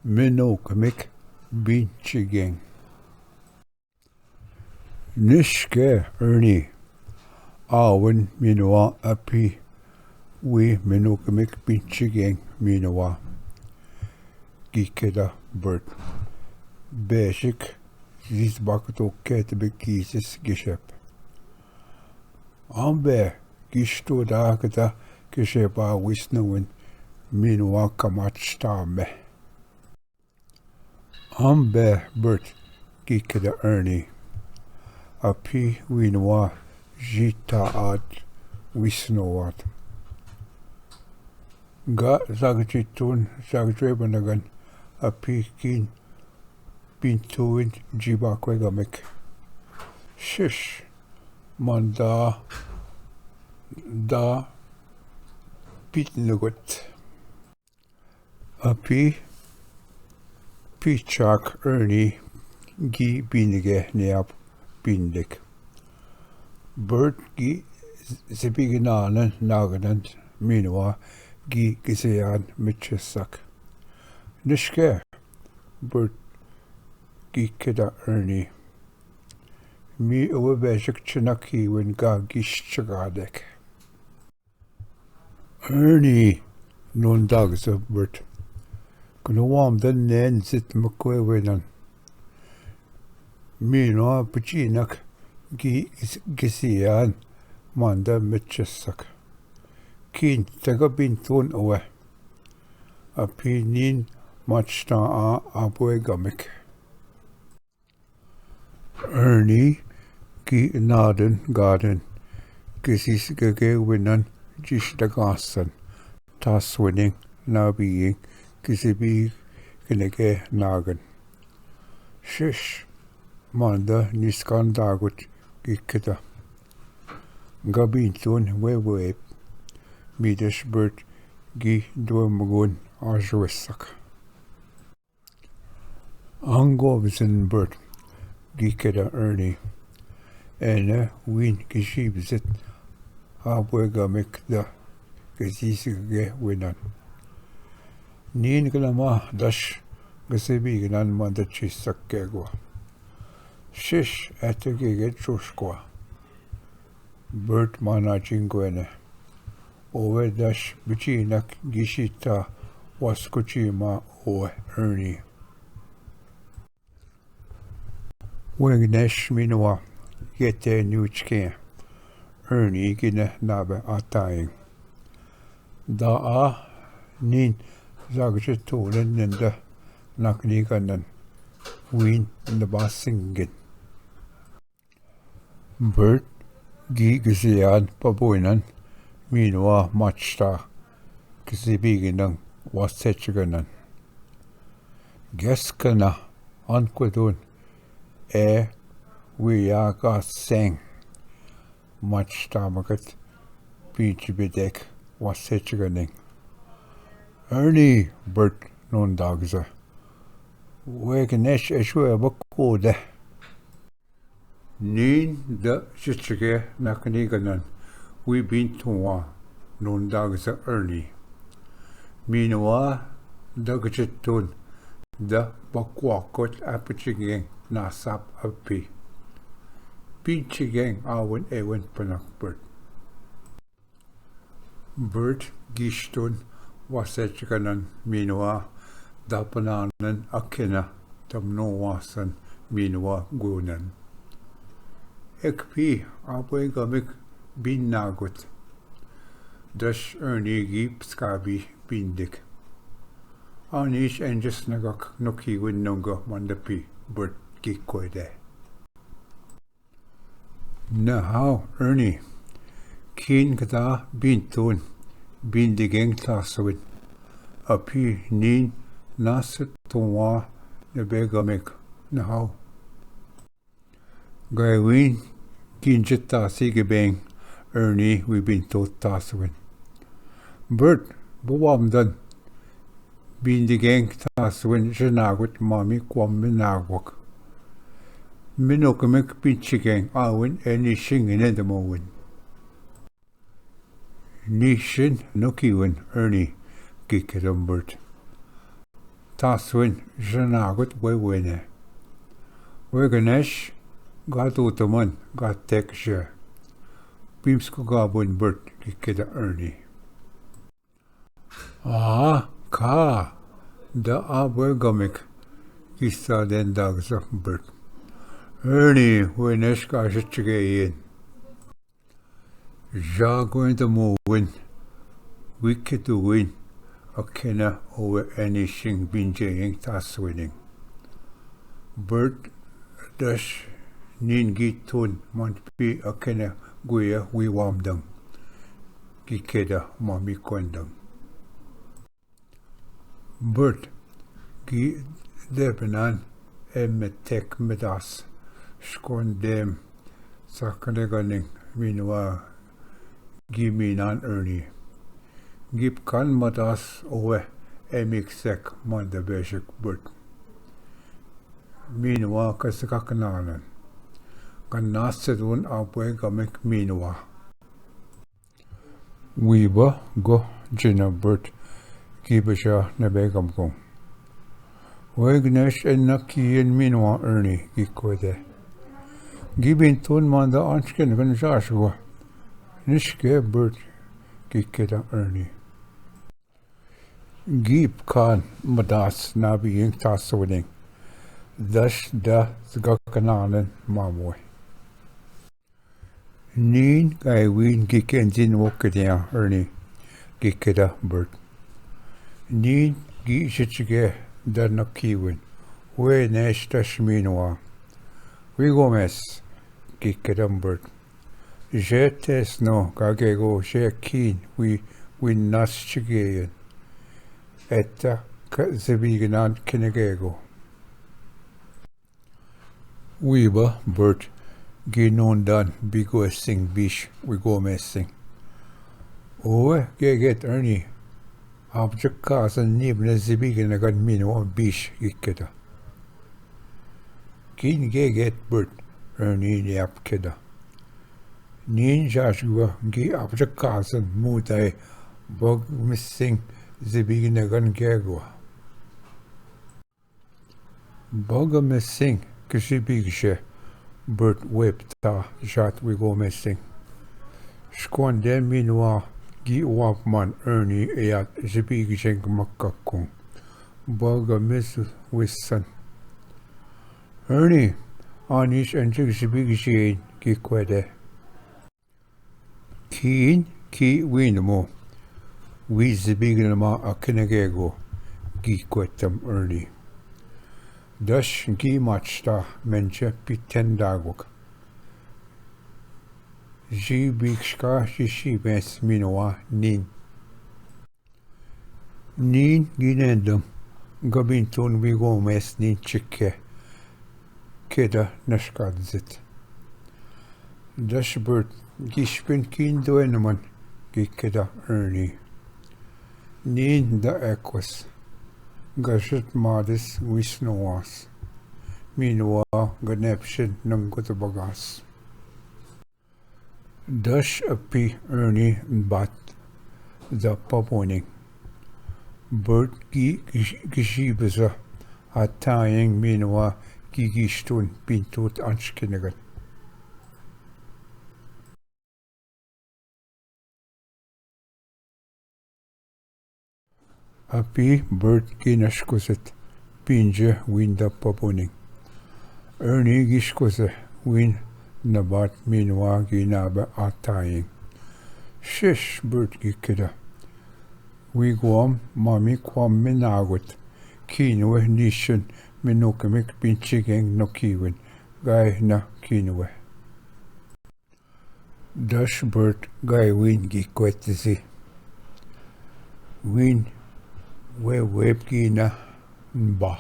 Minnokamik biinjigeng. Nishke Ernie. Awen minoa api. We minnokamik biinjigeng minoa. Gikeda Bert. Basic. Zis bakato ketebik kisis gishep. Ambe gishto daakata gishepa wisnowin minoa kamachstame. Ambe Bert gikeda Ernie. Api winoa jitaad wisnowat. Ga zagachitun zagdrebanagan api kin bintuin jibakwegamik. Shish manda da pitnugut. Api Pichak Ernie gi binige neap bindik. Bert gi zibiginanen naganen minoa gi gisean mitchesak. Nishke Bert gi keda Ernie. Mi uwebeshik chinaki win ga gishchagadek. Ernie non dagsa Bert. Kunawam den nen zit mkwewenan. Minoa puchinak gi gisian manda mitchesak. Kin taga bintun uwe. Api nin machta a abwegamik. Ernie gi naden garden. Gisis gage winan jishtagasan. Tas winning na being gisibi kinege nagan. Shish manda niskan dagut gikeda. Gabintun wewe. Midesh Bert gi dwemagun ajwissak. Angovisen Bert gikeda Ernie. Ene win gishibzit abwegamik da gisisige winan. Nin galama dash gisibiginan mandachisakegwa. Shish etegege chushkwa. Bert manachingwene. Owe dash bichinak gishita waskuchima o Ernie. Wegnesh minoa yete nuchke. Ernie gine nabe ataying. Da a nin zagjetonen nende nakniganen. Wien naba singen. Bert gi gisian pabuinan. Minoa machta gisibiginang wasetchiganan. Geskana anquedun wiyaga seng machta magat bijibidek wasetchiganing. Ernie Bert non dagza. Wegenesh eshwe bakode. Nin de shitchige nakaniganan. We been to non dagza Ernie. Minoa dagachitun da bakwakot apichigeng nasap api. Biinjigeng awen ewen panak Bert. Bert gishtun wasechganan minoa dapananan akina tamnoasan minoa gunan. Ekpi abwegamik bin nagut. Dash Ernie gi pskabi bindik. Anish enjes nagak noki winnonga mandapi Bert gikwede. Nahau Ernie. Kin kata bintun bindigeng tasawin. Api nin nasit tuwa nebegamik. Nahau. Gaiwin kinjita sigebeng. Ernie we been tot tasawin. Bert buwamdan. Biinjigeng tasawin janagut mami kwam minagwak. Minokamik biinjigeng awin Anishinaabe edamowin. Nishin nukiwin Ernie gikkedam Bert. taswin Shanagut Wewene. Weganesh got Utaman got Teksha. Beamsku Gabun Bert Kikida Ernie. Ah, ka. Da Abwegamik. Kista den dogs of Bert. Ernie, Wenesh got Shitchagain. Ja going to move win. Wicked to win. A kenna over anything biinjigeng tas winning. Bert dash nin git tun mont be a kenna guya we warm them. Gikeda mommy condom. Bert gi debenan emmetek medas. Skon dem sakaneganing minwa gimme non Ernie. Gip kan madas owe emiksek man de basic Bert. Minwa kasakananan. Kan nasedun abwe gamik minwa. Wiba go jina Bert gibasha nebegam go. Wegnesh en nakiyen minwa Ernie gikwede. Gibin tun man da ansken gan Joshua. Nishke Bert gikeda Ernie. Gip kan madas nabi ing taswinning. Dash da zgakananen mamoy. Nin gai win giken zin wokadea Ernie gikeda Bert. Nin gi shichige da nakiwin. We nesh dash minwa. We gomes gikeda Bert. Je tes no gagego je keen we nas chigeyen. Etta zebigenan kinegego. Wiba Bert ginon dan bigo sing bish we go messing. Owe get Ernie. Object cause and nibne zebigenagan mino bish gikeda. Kin get Bert Ernie yap keda. Nin Joshua gi object cause and mutai bug missing zebigenagan gego. Bug missing kishibigshe Bert whipped ta jat we go missing. Skon den minwa gi wapman Ernie eat zebigshen makakung. Bug miss wisson. Ernie anish and zebigshen gi kwede. Keen ki winmo. We zebigenama a kinegego. Gi kwetam Ernie. Dash gi machta menche pitendagok. Ji bikshka shishi mes minoa nin. Nin ginendum. Gabinton we go mes nin chike. Keda nashkadzit. Dash Bert gishpin kin doeneman gikeda Ernie. Nin da equus. Gashet madis wisnoas. Meanwhile, ganepshin nungutabagas. Dash api Ernie bat the paponing. Bert gishibaza at tying meanwhile gigistun pintut anskinagan. Api Bert ginashkuset pinje winda paponing. Ernie gishkose win nabat minwa ginabe ataying. Shish Bert gikida. We guam mami kwam minagut. Kinwe nishun minukamik biinjigeng no kiwin. Gai na kinwe. Dash Bert gai win gikwetzi. Win we web gina ba.